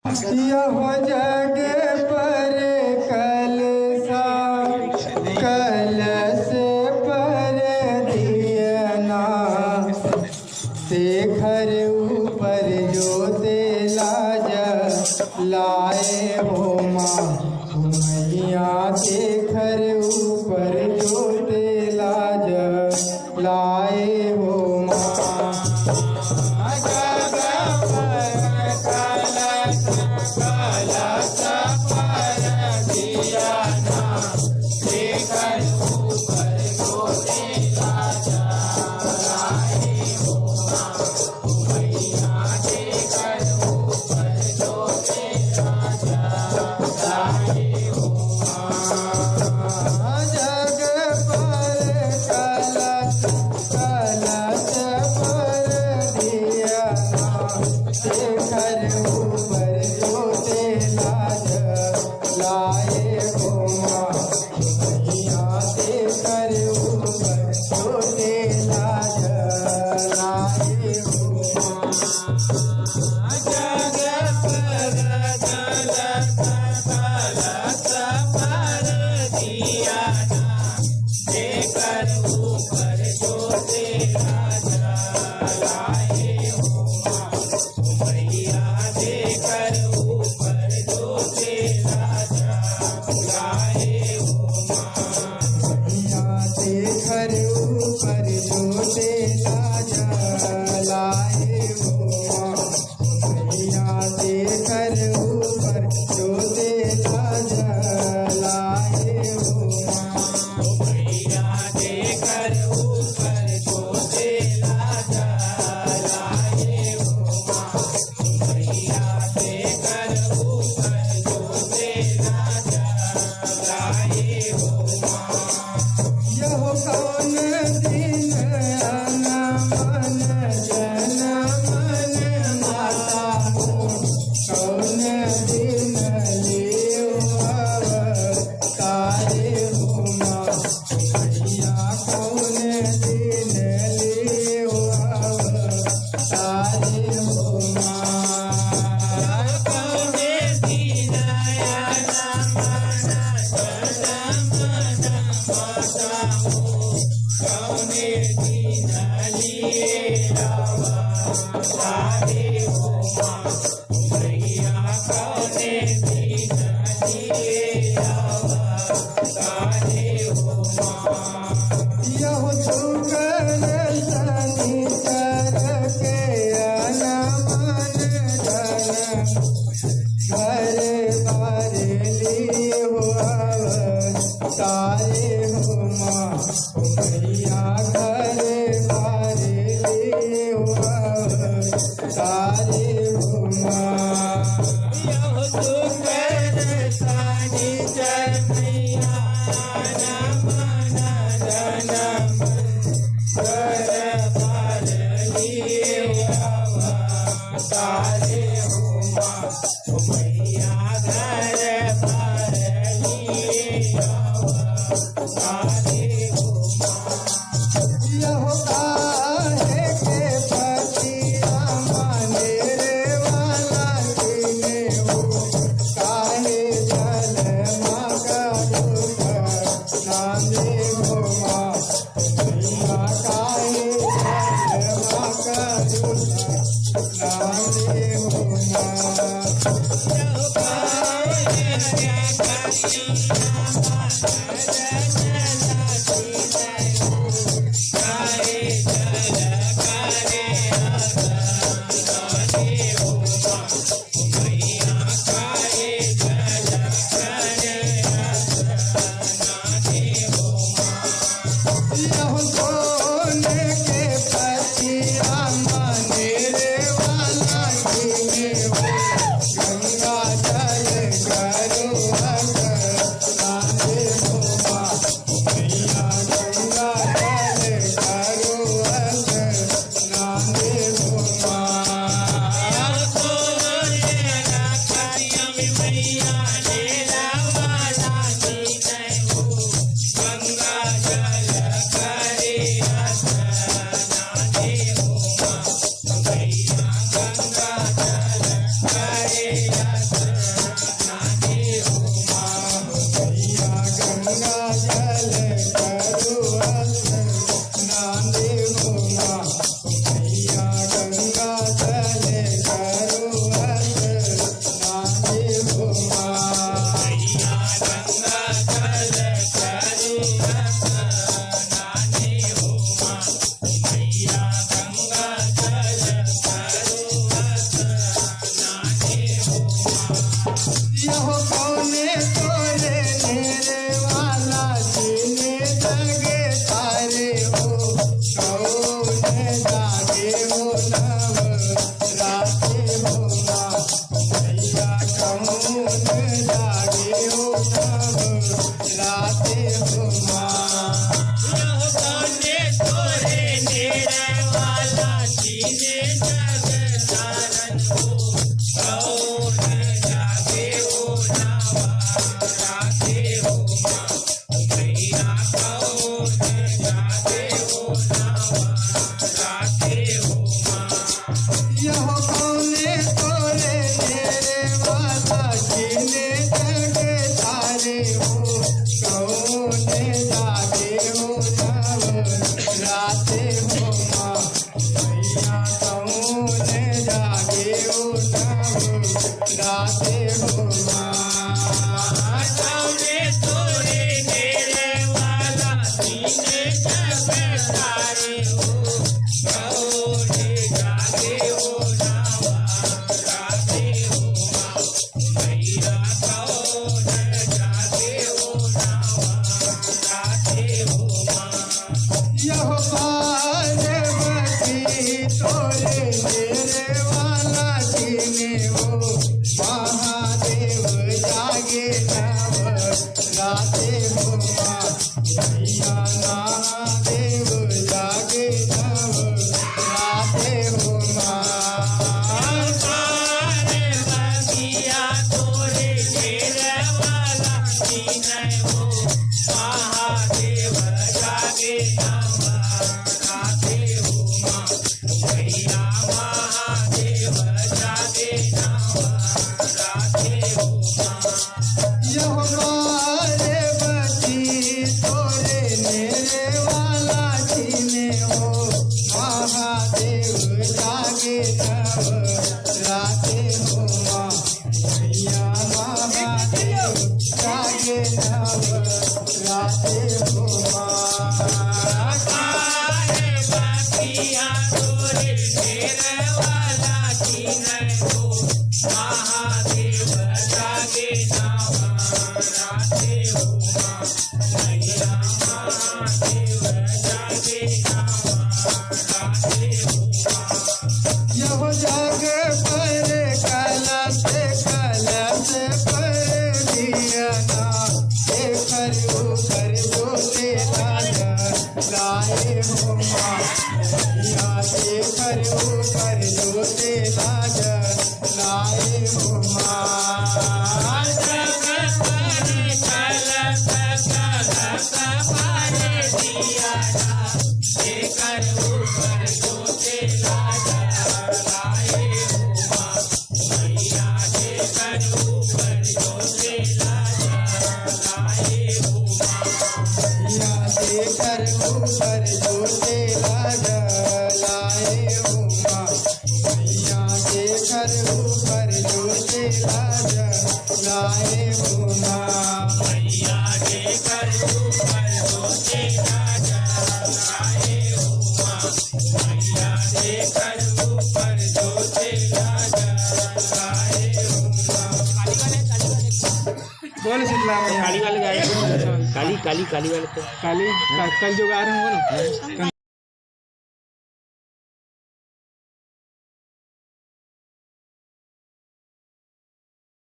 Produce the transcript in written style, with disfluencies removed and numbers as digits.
यह जग पर कलसा कलश पर दियना शेखर ऊपर जो लाज लाए हो माँ मैया शेखर ऊपर जो लाज लाए हो माँ। राधे हो माँ सामने तोरे डेरे वाला सीने सब तारे हो गौरे जागे हो नावा राधे हो माँ मैया गौर जागे हो नावा राधे हो माँ यह पार्वती तोरे मेरे वाला जीने हो महादेव जागे नव राधे हो माँ मैया महादेव जागे नव राधे हो माँ पार्वतिया तोरे डेरे वाला सीने हो महादेव जागे नावा राधे हो माँ मैया महादेव जागे नावा राधे हो माँ यह पार्वती तोरे मेरे वाला जीने हो महादेव जागे नव राधे हो माँ मैया महादेव जागे नव राधे हो माँ पार्वतिया तोरे डेरे वाला सीने हो महादेव जागे नावा राधे हो माँ मैया महादेव जागे नावा राधे हो माँ यह जग पर कलश कलश पर दिया ना शेखर ऊपर जोते राजा लाए हो माँ या शेखर ऊपर जोते राजा लाए हो माँ या शेखर ऊपर जोते राजा लाए हो माँ मैया शेखर ऊपर जोते राजा लाए हो माँ बोल शीतला मैया काली वाले गाड़ी काली काली काली वाले तो काली कल जो गा रहे हो ना